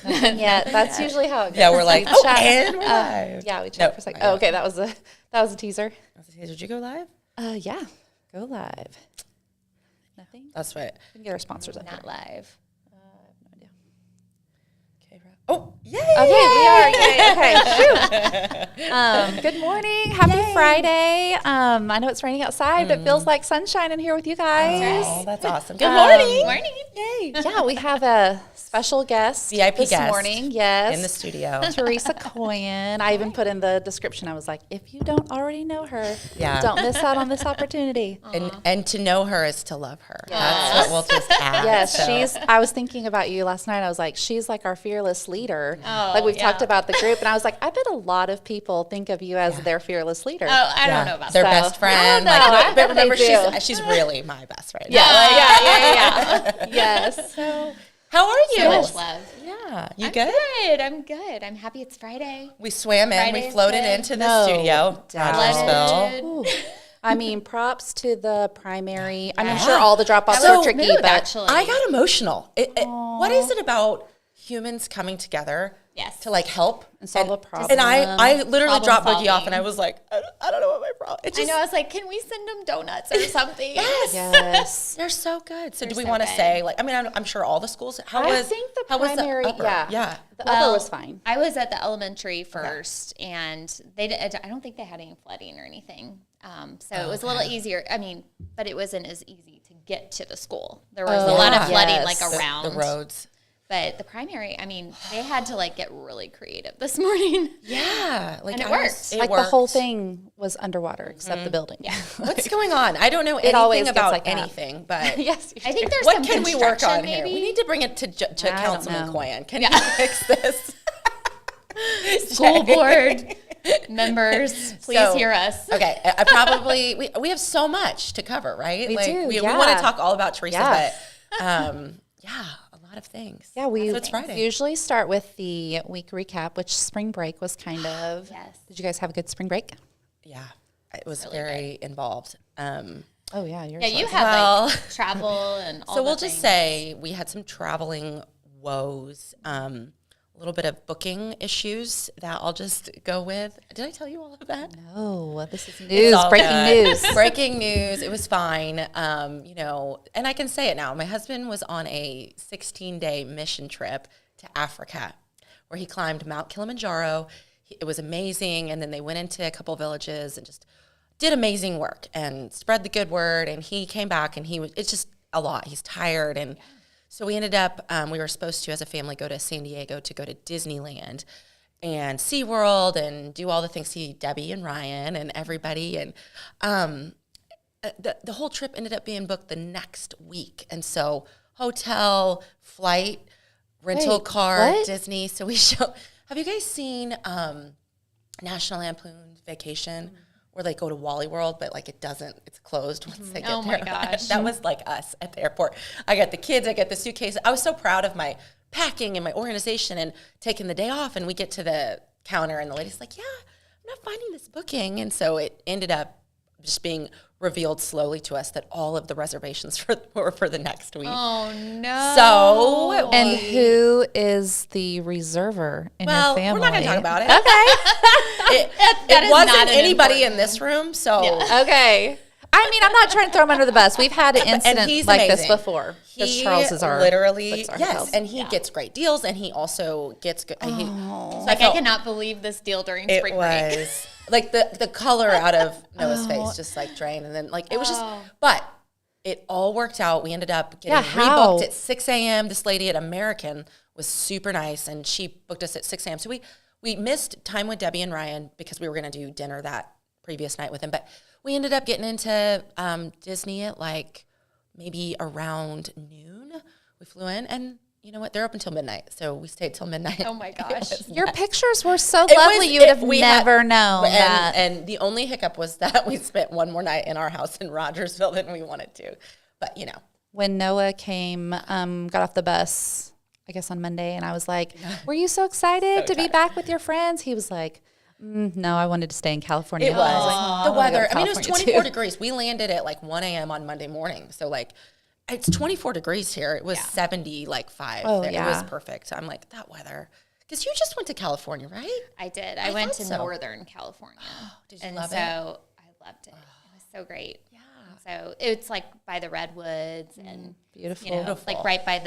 Yeah, that's usually how it goes. Yeah, we're like, We oh, chat. and we're live. Yeah, we chat for a second. Oh, okay, that was a teaser. Did you go live? Yeah, go live. Nothing. That's right. We can get our sponsors up Not here. live. I have no idea. K-ROG. Oh, yay! Okay, we are. Yay. Okay, good morning. Happy Friday. I know it's raining outside, but it feels like sunshine in here with you guys. Oh, that's awesome. Good morning. Morning. Yay. Yeah, we have a special guest VIP this guest morning. Yes. In the studio. Terea Coyan. I even put in the description, I was like, if you don't already know her, Yeah. don't miss out on this opportunity. And to know her is to love her. That's what we'll just add. Yes, so. I was thinking about you last night. I was like, she's like our fearless leader. Oh, like we've yeah. talked about the group, and I was like, I bet a lot of people think of you as their fearless leader. Oh, I don't know about Their that. best friend. I don't know. I But bet remember, they do. she's really my best friend. Yeah. Yes. How are you? So much love. Yeah. You I'm good? good. I'm good. I'm happy it's Friday. We swam in. We Friday's floated good. into the No studio. doubt. Rogersville. Ooh. I mean, props to the primary. I mean, I'm sure all the drop-offs So are tricky, smooth, but actually. I got emotional. What is it about humans coming together Yes. to like help And solve a problem. And I literally Problem dropped Boogie off, solving. and I was like, I don't know what my problem. It I know. I was like, can we send them donuts or something? yes. They're so good. So do we so want to good. say like? I mean, I'm sure all the schools. How I was? think the how was primary, the upper? Yeah. the Well, upper was fine. I was at the elementary first, and I don't think they had any flooding or anything. So it was a little easier. I mean, but it wasn't as easy to get to the school. There was a lot of flooding yes. like around the roads. But the primary, I mean, they had to like get really creative this morning. Yeah, like And it I worked. was- Like the whole thing was underwater except the building. Yeah. What's going on? I don't know always anything gets about like that. anything, but Yes. I think there's what some can we work on construction, here? maybe. We need to bring it to I don't Councilman know. Coyan. Can you fix this? School board members, please So, hear us. Okay, I probably we have so much to cover, right? We do, We yeah. want to talk all about Teresa, Yeah. but yeah, a lot of things. Yeah, we So it's Friday. usually start with the week recap, which spring break was kind of. Yes. Did you guys have a good spring break? Yeah, it was very involved. Oh yeah, yours Yeah, you was. have Well- like travel and all So we'll the just things. say we had some traveling woes, a little bit of booking issues that I'll just go with. Did I tell you all of that? Oh, this is It's news. all Breaking good. news. Breaking news. It was fine. And I can say it now. My husband was on a 16-day mission trip to Africa where he climbed Mount Kilimanjaro. It was amazing. And then they went into a couple villages and just did amazing work and spread the good word. And he came back and it's just a lot. He's tired. And so we ended up, we were supposed to, as a family, go to San Diego to go to Disneyland and SeaWorld and do all the things, see Debbie and Ryan and everybody. And the whole trip ended up being booked the next week. And so hotel, flight, rental Wait, car, what? Disney. So have you guys seen National Lampoon's Vacation? Where they go to Wally World, but like it's closed once they get Oh there. my gosh. That was like us at the airport. I got the kids, I got the suitcase. I was so proud of my packing and my organization and taking the day off. And we get to the counter and the lady's like, yeah, I'm not finding this booking. And so it ended up just being revealed slowly to us that all of the reservations were for the next week. Oh no. So And who is the reserver in your family? we're not going to talk about it. Okay. It is wasn't not an anybody in this room, so Okay. I mean, I'm not trying to throw him under the bus. We've had an incident he's like this amazing. before. Because He Charles is our literally puts our yes, house. and he gets great deals, and he also gets good. So Like I cannot believe this deal during it spring break. was like the color out of Noah's face just like drained, and then like it was just. But it all worked out. We ended up getting how? rebooked at 6 a.m. This lady at American was super nice, and she booked us at 6 a.m. So we missed time with Debbie and Ryan because we were going to do dinner that previous night with them, but we ended up getting into Disney at like maybe around noon. We flew in, and you know what? They're open till midnight, so we stayed till midnight. Oh my gosh. Your pictures were so It lovely. was- You would have we had- never known that. And the only hiccup was that we spent one more night in our house in Rogersville than we wanted to. But you know, When Noah came, got off the bus, I guess on Monday, and I was like, were you so excited to be back with your friends? He was like, no, I wanted to stay in California. it was I the wanna go weather. to I mean, it was California 24 too. degrees. We landed at like 1 a.m. on Monday morning, so like It's 24 degrees here. It was 70, like 5. Oh, It yeah. was perfect. I'm like, that weather. Because you just went to California, right? I did. I went to thought so. Northern California. Did you and love so it? I loved it. It was so great. Yeah. So it's like by the redwoods and Beautiful. you know, Beautiful. like right by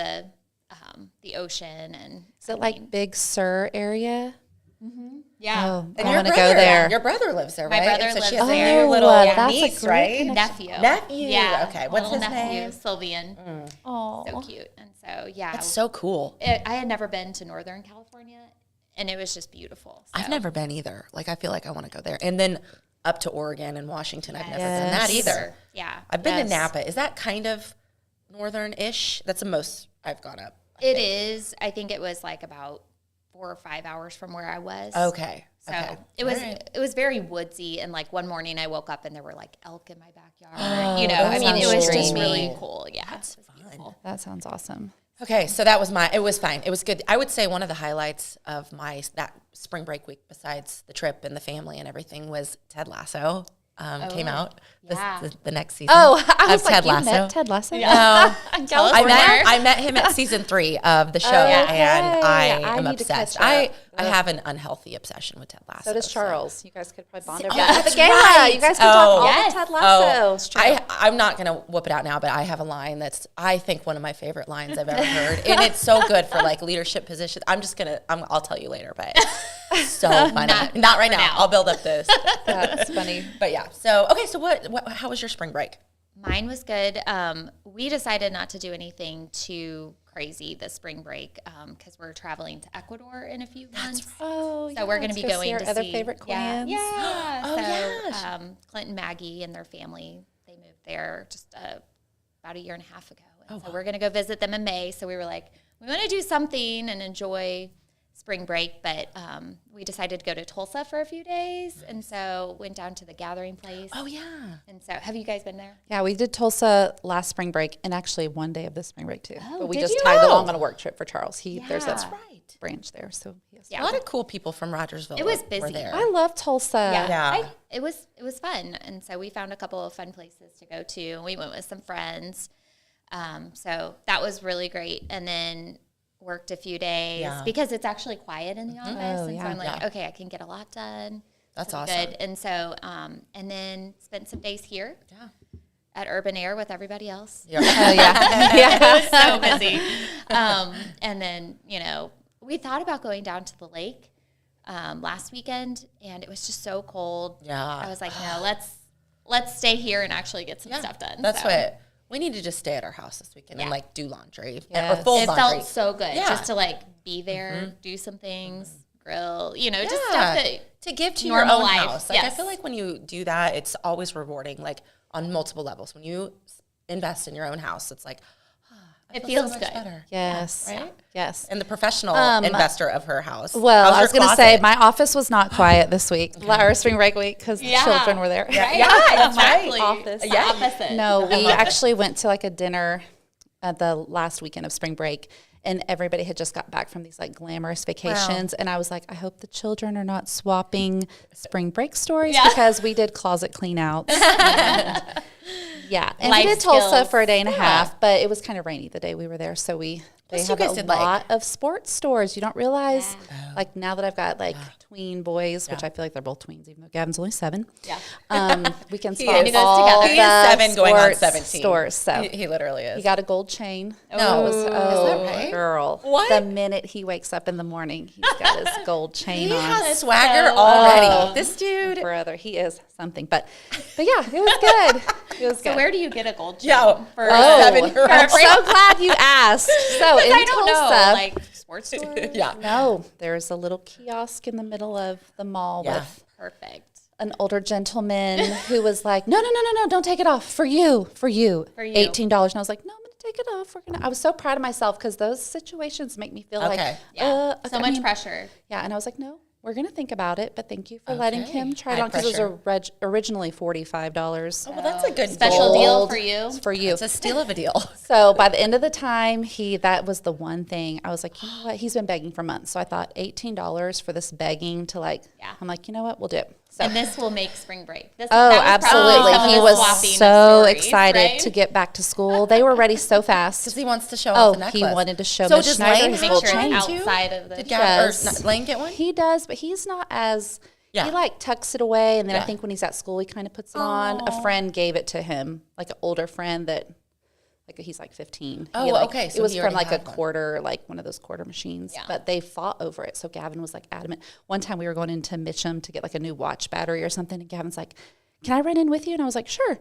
the ocean. And Is it like Big Sur area? yeah, Oh, And I your want to brother, go there. Your brother lives there, My right? brother And so she lives has there. your little that's a niece, great right? connection. nephew. Nephew. Yeah. Okay. a What's little his nephew, name? Sylvian. Oh, So cute. And so yeah, That's so cool. I had never been to Northern California, and it was just beautiful. So. I've never been either. Like, I feel like I want to go there. And then up to Oregon and Washington. I've never done that Yes. either. Yeah, I've been Yes. to Napa. Is that kind of northern-ish? That's the most I've gone up. it is. I think it was like about 4 or 5 hours from where I was. Okay. So okay. it was All right. it was very woodsy, and like one morning I woke up and there were like elk in my backyard. that I mean, it sounds was just dreamy. really cool. Yeah, That's it was fun. beautiful. that sounds awesome. Okay, so that was it was fine. It was good. I would say one of the highlights of that spring break week, besides the trip and the family and everything, was Ted Lasso came out yeah. the next season. Oh, I was of like, Ted you Lasso. met Ted Lasso? No, Tell us I more. met him at season 3 of the show, and I am need to obsessed. catch up. I have an unhealthy obsession with Ted Lasso. So does Charles. You guys could probably bond over Oh, that at the that's gala. right. You guys could talk all Yes. the Ted Lasso. I'm not going to whoop it out now, but I have a line that's, I think, one of my favorite lines I've ever heard. And it's so good for like leadership positions. I'll tell you later, but it's so funny. Not right now. I'll build up this. That's funny. But yeah. So, okay. So how was your spring break? Mine was good. We decided not to do anything too crazy this spring break because we're traveling to Ecuador in a few months. Oh, So we're going to be going our to other see favorite Yeah. clans. Yeah. Oh, so gosh. Clint and Maggie and their family, they moved there just about a year and a half ago. And so we're going to go visit them in May. So we were like, we want to do something and enjoy spring break, but we decided to go to Tulsa for a few days, and so went down to the Gathering Place. Oh yeah. And so, have you guys been there? Yeah, we did Tulsa last spring break, and actually one day of this spring break too. But we did just you? tagged along on a work trip for Charles. There's That's a right. branch there, so yes. Yeah. A lot of cool people from Rogersville. It was were busy. there. I love Tulsa. Yeah. It was fun, and so we found a couple of fun places to go to, and we went with some friends. So that was really great, and then worked a few days because it's actually quiet in the office, and so I'm like, okay, I can get a lot done. That's So awesome. Good, and so and then spent some days here. At Urban Air with everybody else. Yeah. Oh yeah. Yeah. It was so busy. And then, we thought about going down to the lake last weekend, and it was just so cold. Yeah. I was like, no, let's stay here and actually get some stuff done. That's So what we need to just stay at our house this weekend and Yeah. like do laundry or Yes. fold it laundry. felt so good Yeah. just to like be there, do some things, grill, just Yeah. stuff that to give to your normal own life. house. Like I Yes. feel like when you do that, it's always rewarding. Like on multiple levels. When you invest in your own house, it's like I It feel feels so much good. better. Yes. Right? Yes. And the professional investor of her house. Well, How's I your was going to say closet? my office was not quiet this week, our spring break week, because the children were there. Right? Yeah, exactly. Office. The Yeah. opposite. No, we actually went to like a dinner at the last weekend of spring break, and everybody had just got back from these like glamorous vacations. And I was like, I hope the children are not swapping spring break stories because we did closet clean outs. And Life we did Tulsa skills. for a day and a half, but it was kind of rainy the day we were there. So they Plus have you guys a did, like- lot of sports stores. You don't realize, like now that I've got like tween boys, which I feel like they're both tweens, even though Gavin's only 7. Yeah. We can He spot is. all together. He the is 7 going on sports 17. stores. So He literally is. he got a gold chain. No. Is that right? girl. What? The minute he wakes up in the morning, he's got his gold chain He on. has swagger already. This dude. Brother, he is something. But yeah, it was good. It was good. So where do you get a gold chain? Yeah. For Oh. Oh, 7-year-old. I'm so glad you asked. So in I don't Tulsa, know, like sports stores. Yeah. no, there's a little kiosk in the middle of the mall Yeah. with Perfect. an older gentleman who was like, no, don't take it off. For you. you. $18. And I was like, no, I'm going to take it off. I was so proud of myself because those situations make me feel Okay. like, Yeah. So I much mean, pressure. Yeah. And I was like, no, we're going to think about it. But thank you for letting Okay. him try it High on because it was pressure. originally $45. Well, that's a good Special goal. deal for you. It's for you. It's a steal of a deal. So by the end of the time, that was the one thing I was like, you know what? He's been begging for months. So I thought $18 for this begging to I'm like, you know what? We'll do it. And this will make spring break. That was absolutely. probably He some of the was swapping so stories, excited right? to get back to school. They were ready so fast. Because he wants to show off the necklace. He wanted to show So Miss does Schneider Lane his make gold sure chain. it's too. outside of the Did Yes. Lane get one? He does, but he's not as Yeah. he like tucks it away, and then Yeah. I think when he's at school, he kind of puts it on. A friend gave it to him, like an older friend that, like he's like 15. Oh, He, like, okay. So it was he from already like a had one. quarter, like one of those quarter machines. Yeah. But they fought over it. So Gavin was like adamant. One time we were going into Mitcham to get like a new watch battery or something, and Gavin's like, "Can I run in with you?" And I was like, "Sure."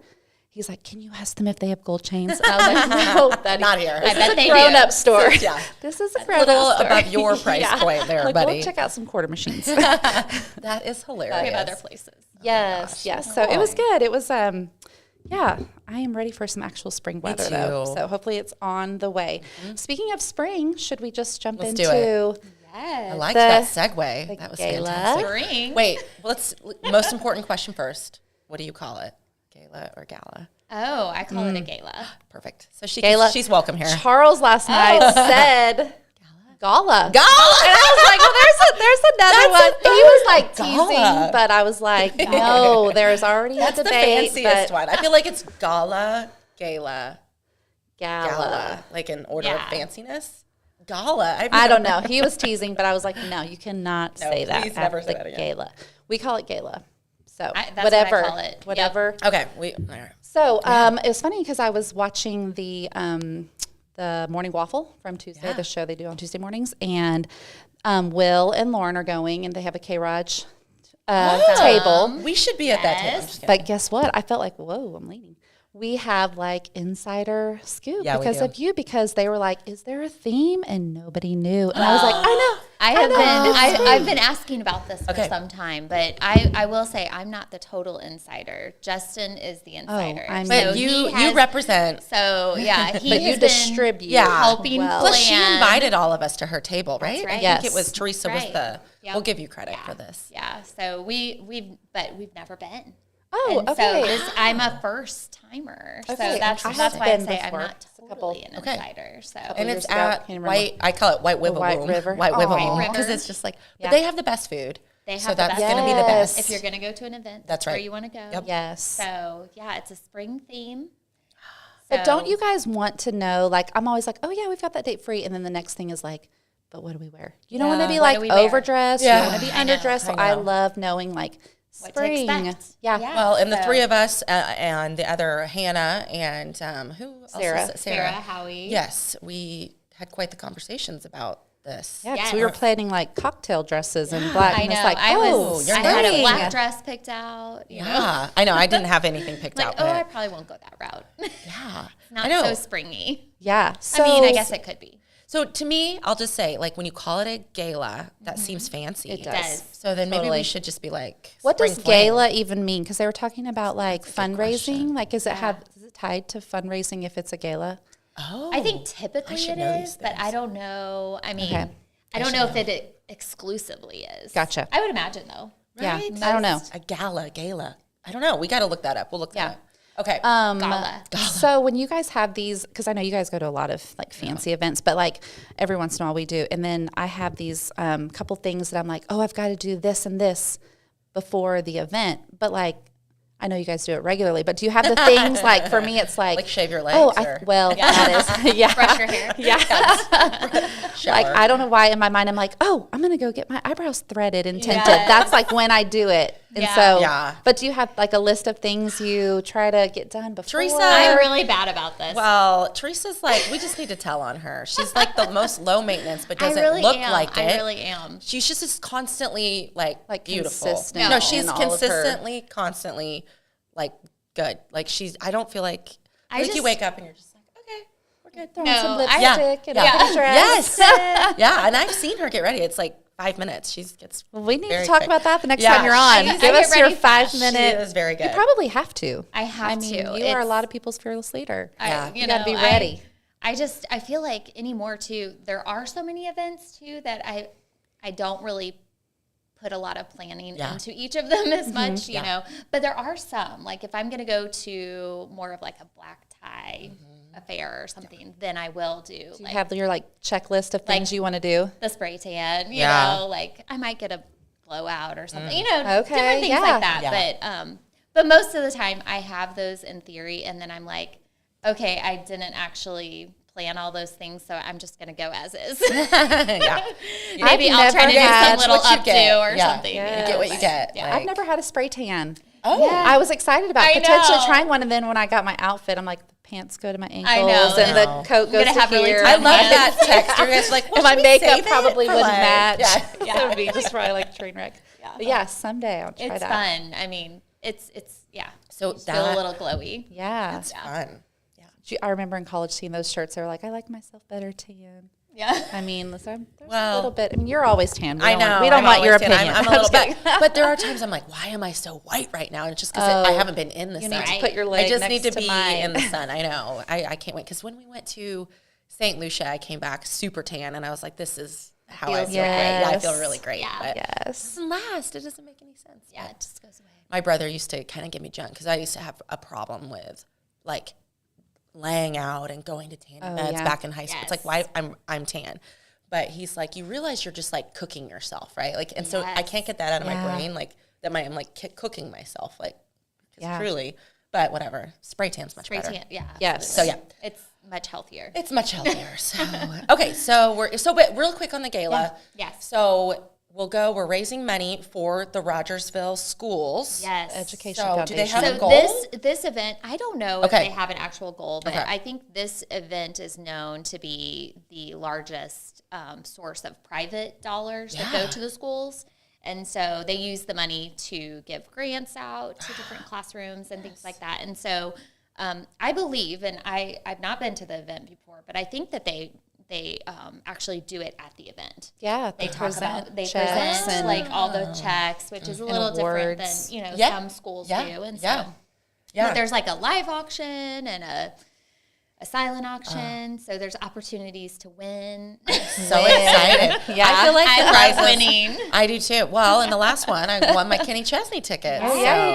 He's like, "Can you ask them if they have gold chains?" And I was like, "No, that Not here. This I bet is a they grown-up do. store. Yeah. This is a A grown-up little store. above your price point there, Like, buddy. we'll check out some quarter machines." That is hilarious. We have other places. Yes, yes. So it was good. It was, yeah, I am ready for some actual spring weather, though. too. So hopefully it's on the way. Speaking of spring, should we just jump Let's do into Yes. I liked The- that segue. the That was gala. fantastic. Spring. Wait, most important question first. What do you call it? Gala or gala? Oh, I call it a gala. Perfect. So Gala? she's welcome here. Charles last night said gala. Gala. And I was like, well, there's another one. He was like teasing, Gala. but I was like, no, there's already That's a the debate. fanciest but one. I feel like it's gala, Gala. like in order Yeah. of fanciness. Gala. I don't know. He was teasing, but I was like, no, you cannot say that please at never the say that again. gala. We call it gala. So That's what I whatever, call it. Yep. whatever. Okay. All right. So it was funny because I was watching the Morning Waffle from Tuesday, Yeah. the show they do on Tuesday mornings, and Will and Lauren are going, and they have a K-ROG table. We should be at that table. I'm Yes. just kidding. But guess what? I felt like, whoa, I'm leaning. We have like insider scoop Yeah, we because do. of you, because they were like, is there a theme? And nobody knew. And I was like, I know. I've been asking about this for Okay. some time, but I will say I'm not the total insider. Justin is the insider. I mean- But he you has- represent. So yeah, he But you has been distribute. Yeah. helping well. Plus, she plan. invited all of us to her table, right? right. I Yes. think it was Teresa was Right. the. Yep. We'll give you credit Yeah. for this. Yeah. So we've never been. Oh, And okay. So I'm a first timer. So Okay, that's interesting. why I I've been say I'm before. not Just a couple- totally an Okay. insider. So And years it's ago. at Can't remember. White. I call it White Wibblewoom. White River. White Oh. Wibblewoom White because River. it's just like. Yeah. But they have the best food. they have So the that's best going to be the Yes. best. if you're going to go to an event. That's where right. you want to go. Yep. Yes. So yeah, it's a spring theme. But So- don't you guys want to know, like, I'm always like, oh, yeah, we've got that date free. And then the next thing is like, but what do we wear? You don't want to Yeah. be What like do we wear? overdressed. Yeah. You don't want to be I know, underdressed. So I I know. love knowing like What to spring. expect. Yeah. Yeah. Well, and the So- three of us and the other Hannah and who else Sarah. was it? Sarah, Howie. Yes, we had quite the conversations about this. Yeah, 'cause Yes. we were planning like cocktail dresses and black. I And know. it's like, I you're had a spring. black dress picked out. You know? Yeah, I know. I didn't have anything picked Like, out. oh, I But probably won't go that route. yeah, Not I know. so springy. yeah. So I mean, I guess it could be. So to me, I'll just say, like, when you call it a gala, that seems fancy. It does. So then maybe Totally. we should just be like, what does spring fling. gala even mean? Because they were talking about like fundraising. question. Like, is it tied to fundraising if it's a gala? Oh, I think typically should it know is, these but I things. don't know. I mean, Okay. I don't know if it exclusively is. Gotcha. I would imagine though. Yeah. Right? I don't know. Most- a gala. I don't know. We got to look that up. We'll look that Yeah. up. Okay. Gala. So when you guys have these, because I know you guys go to a lot of like fancy events, but like every once in a while we do, and then I have these couple things that I'm like, oh, I've got to do this and this before the event, but like I know you guys do it regularly, but do you have the things like for me? It's like Like shave your Oh, legs or- well, that is yeah. Brush your hair. Shower. Like I don't know why in my mind I'm like, oh, I'm gonna go get my eyebrows threaded and tinted. Yes. That's like when I do it. And Yeah. so, Yeah. But do you have like a list of things you try to get done before? Teresa, I'm really bad about this. Well, Teresa's like, we just need to tell on her. She's like the most low maintenance, but I doesn't really look am. like it. I really am. She's just constantly like beautiful. consistent No, in she's all of her- consistently, constantly like good. Like I don't feel like, I you just- wake up and you're just like, okay, we're good. Throwing No, some I- lipstick and Yeah. a pretty dress. Yes. Yeah. And I've seen her get ready. It's like 5 minutes. She gets Well, we need very to talk quick. about that the next Yeah, time you're on. I Give get us your ready fast. 5 She minute. is very good. You probably have to. I have I mean, to. you are a It's- lot of people's fearless leader. Yeah. You gotta be ready. I feel like anymore too, there are so many events too that I don't really put a lot of planning Yeah. into each of them as much, you Yeah. know. But there are some. Like if I'm gonna go to more of like a black tie affair or something, then I will do You like have your like checklist of things Like- you want to do. the spray tan, you Yeah. know, like I might get a blowout or something, different Okay, things yeah. like that. Yeah. But most of the time I have those in theory, and then I'm like, okay, I didn't actually plan all those things, so I'm just going to go as is. Yeah. Maybe I'll try to do some little updo or something. You get what you get. Yeah. Like- I've never had a spray tan. Oh. Yeah. I was excited about I potentially know. trying one, and then when I got my outfit, I'm like, the pants go to my ankles, know. and I the know. coat goes gonna to have really here. I tight love hands. that texture. It's like, And well, my should we makeup save it probably for, wouldn't like- match. Yeah. So it would be just probably like a train wreck. But yeah, someday I'll try It's that. fun. I mean, it's So feel a that- little glowy. Yeah. It's fun. I remember in college seeing those shirts. They were like, I like myself better tan. Yeah. I mean, listen, there's Well, a little bit. I mean, you're always tan. We I don't know. Want, we don't I'm want your always tan. opinion. I'm a little just bit, kidding. but there are times I'm like, why am I so white right now? And it's just because I haven't been in the You sun. need to put your leg I just next need to to be mine. in the sun. I know. I can't wait because when we went to St. Lucia, I came back super tan, and I was like, this is how I Feels feel great. Yeah, I yes. feel really great. Yeah. But it Yes. doesn't last. It doesn't make any sense. Yeah, But it just goes away. my brother used to kind of give me junk because I used to have a problem with like laying out and going to tan beds yeah. back in high school. It's like Yes. why I'm tan. But he's like, you realize you're just like cooking yourself, right? Like, and so I Yes. can't get that out of my Yeah. brain, like that I'm like cooking myself, like 'cause Yeah. truly. But whatever, spray tan's much Spray better. tan, yeah. Yes. So yeah, It's much healthier. it's much healthier. So okay, but real quick on the gala. Yes. So we're raising money for the Rogersville schools. Yes. Education So do they Foundation. have a So goal? this event, I don't know Okay. if they have an actual goal, but Okay. I think this event is known to be the largest source of private dollars that Yeah. go to the schools. And so they use the money to give grants out to different classrooms and things like that. And so I believe, and I've not been to the event before, but I think that they actually do it at the event. Yeah. They talk about they checks present and like all the checks, which is a little different than awards. Yeah. some schools Yeah. do. And Yeah. so Yeah. but there's like a live auction and a silent auction, so there's opportunities to win. So excited. Yeah. I feel like the I love prizes- winning. I do too. Well, in the last one, I won my Kenny Chesney ticket. Oh, yeah, you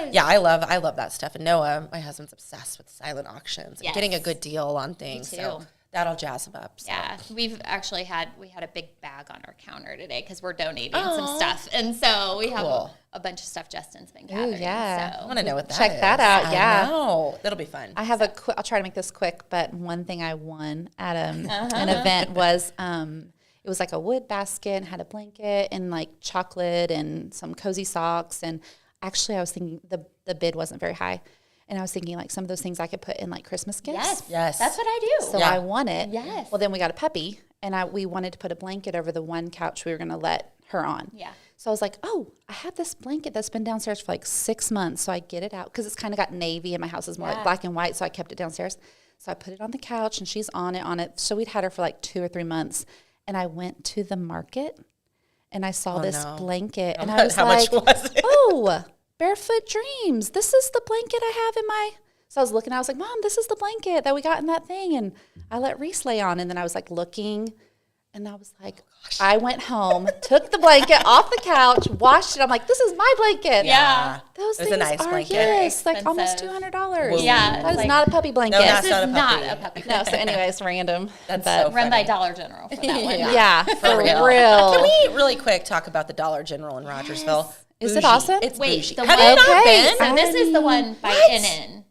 did. Yeah, I love that stuff. And Noah, my husband's obsessed with silent auctions and Yes. getting a good deal on things. too. So that'll jazz him up. So. Yeah, we've actually had a big bag on our counter today because we're donating some stuff, and so we have Cool. a bunch of stuff Justin's been gathering. yeah. I So want to know what that Check is. that out, I yeah. know. That'll be fun. I have I'll try to make this quick, but one thing I won at an event was it was like a wood basket and had a blanket and like chocolate and some cozy socks. And actually I was thinking the bid wasn't very high. And I was thinking like some of those things I could put in like Christmas gifts. Yes. that's what I do. So Yeah. I won it. Yes. Well, then we got a puppy, and we wanted to put a blanket over the one couch we were going to let her on. Yeah. So I was like, oh, I have this blanket that's been downstairs for like 6 months. So I get it out because it's kind of got navy, and my house is more like black and white. So I kept it downstairs. So I put it on the couch, and she's on it. So we'd had her for like 2 or 3 months. And I went to the market, and I saw this no. blanket, and I was How like, much was it? oh, Barefoot Dreams. This is the blanket I have in my. So I was looking, I was like, Mom, this is the blanket that we got in that thing. And I let Reese lay on. And then I was like looking, and I was like, I went home, took the blanket off the couch, washed it. I'm like, this is my blanket. Yeah. Those It was things a nice are, blanket. yes, like almost Expensive. $200. Yeah, That is like- not a puppy blanket. No, that's This not is a not puppy. a puppy. No, so anyways, random. That's but so Run by funny. Dollar General for that one. yeah, for real. real. Can we really quick talk about the Dollar General in Rogersville? Is it Bougie. awesome? It's Wait, bougie. the Have one- you not Okay. been? So this is the one by What? NN.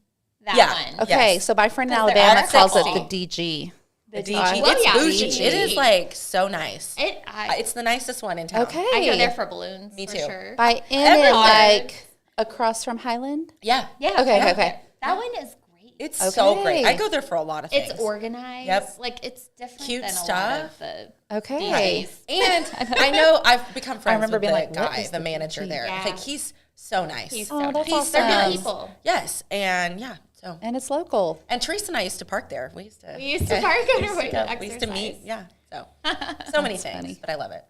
That Yeah. one. Okay, Yes. so my friend in 'Cause they're Alabama all calls it sexy. the DG. The DG. DG. Well, It's yeah, bougie. DG. It is like so nice. I It's the nicest one in town. Okay. I go there for balloons. Me for too. Sure. By in Everywhere. like across from Highland. Yeah. Yeah. Okay, yeah. okay. That one is great. It's so great. Okay. I go there for a lot of things. It's organized. Yep. Like it's different Cute than stuff. a lot of the Okay. DJs. And I know I've become friends remember with being the like, what guy, is the the manager DG? there. Yeah. Like he's so nice. He's Oh, so that's nice. They're awesome. good people. Yes, and yeah. So And it's local. and Teresa and I used to park there. We used to park on our way to we used to meet. exercise. Yeah. So many things, funny. but I love it.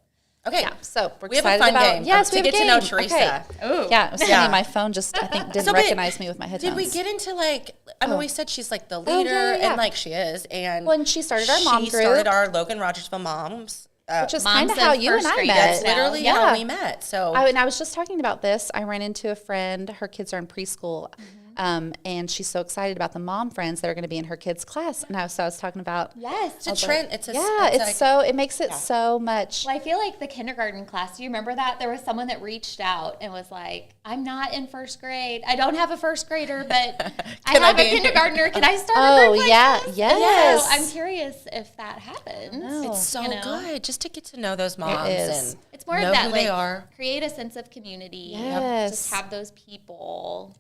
Okay. Yeah, so we're We have a excited fun about game yes, to we have get a to know game. Teresa. Okay. Ooh. Yeah, it was funny. Yeah. My phone just I think didn't So, but recognize me with my headphones. Did we get into like? I mean, we said she's like the yeah, leader, yeah, yeah. and like she is, and Well, and she started our mom She group. started our Logan Rogersville moms, which is Moms kind of in how you and first I grade. met. That's literally Yeah. how we met. So And I was just talking about this. I ran into a friend. Her kids are in preschool. And she's so excited about the mom friends that are going to be in her kids' class. And so I was talking about, Yes. It's a trend. it makes it so much. Well, I feel like the kindergarten class, do you remember that? There was someone that reached out and was like, I'm not in first grade. I don't have a first grader, but I have a kindergartner. Can I start a group like this? Yes. So I'm curious if that happens. It's so good just to get to know those moms and It's more know of that, who like, they are. create a sense of community. Yes. Just have those people.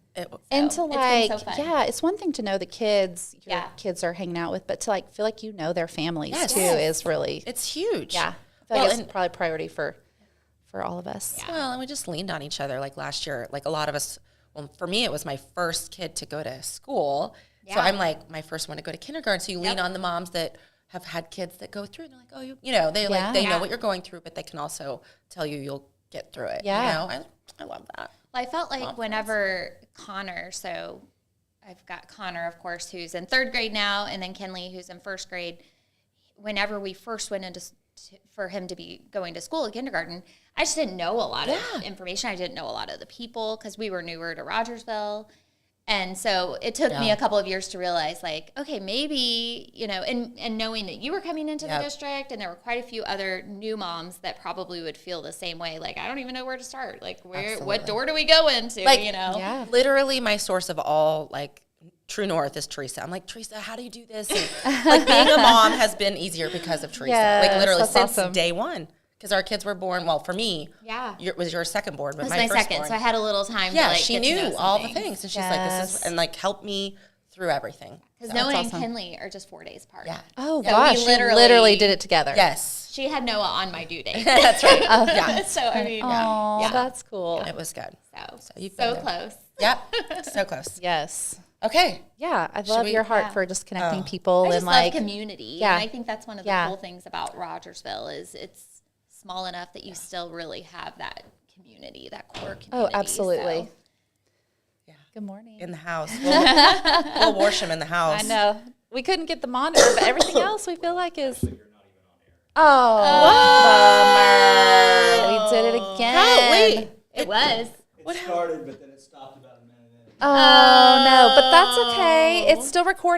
And So, to it's been so fun. it's one thing to know the kids your Yeah. kids are hanging out with, but to like feel like you know their families Yes. too is really, It's huge. I feel like it's probably a priority for all of us. Well, and we just leaned on each other. Like last year, like a lot of us, well, for me, it was my first kid to go to school. So I'm like my first one to go to kindergarten. So you lean on the moms that have had kids that go through, and they're like, oh, you know, they they know what you're going through, but they can also tell you you'll get through it. Yeah. You know, I love that. Well, I felt like whenever Connor, so I've got Connor, of course, who's in third grade now, and then Kenley, who's in first grade. Whenever we first went into for him to be going to school at kindergarten, I just didn't know a lot of information. I didn't know a lot of the people because we were newer to Rogersville. And so it took me a couple of years to realize, like, okay, maybe, you know, and knowing that you were coming into the district and there were quite a few other new moms that probably would feel the same way. Like, I don't even know where to start. Like, what door do we go into, Like, you know? Yeah. Literally my source of all, like, true north is Teresa. I'm like, Teresa, how do you do this? And, like, being a mom has been easier because of Teresa. Yes, like, literally that's since awesome. day one. Because our kids were born, well, for me, was your second born, but It was my my first second, born. so I had a little time to, Yeah, like, she get to know knew some all the things. And she's like, this is, Yes. and like, helped me through everything. Because Noah and awesome. Kenley are just 4 days apart. Yeah. Oh So gosh, we you literally- literally did it together. Yes. She had Noah on my due date. That's right. Yeah. So, I mean, Oh, that's cool. It was good. so you've been there. close. Yep. So close. Yes. Okay. Yeah, I love we- your heart for just connecting people I just and love like community. Yeah. And I think that's one of the Yeah. cool things about Rogersville is it's small enough that you still really have that community, that core community. Oh, absolutely. Yeah. Good morning. In the house. We'll wash them in the house. I know. We couldn't get the monitor, but everything else we feel like is bummer. We did it again. Oh, wait. It was. It started, but then it stopped about a minute in. Oh no, but that's okay. It's still recording.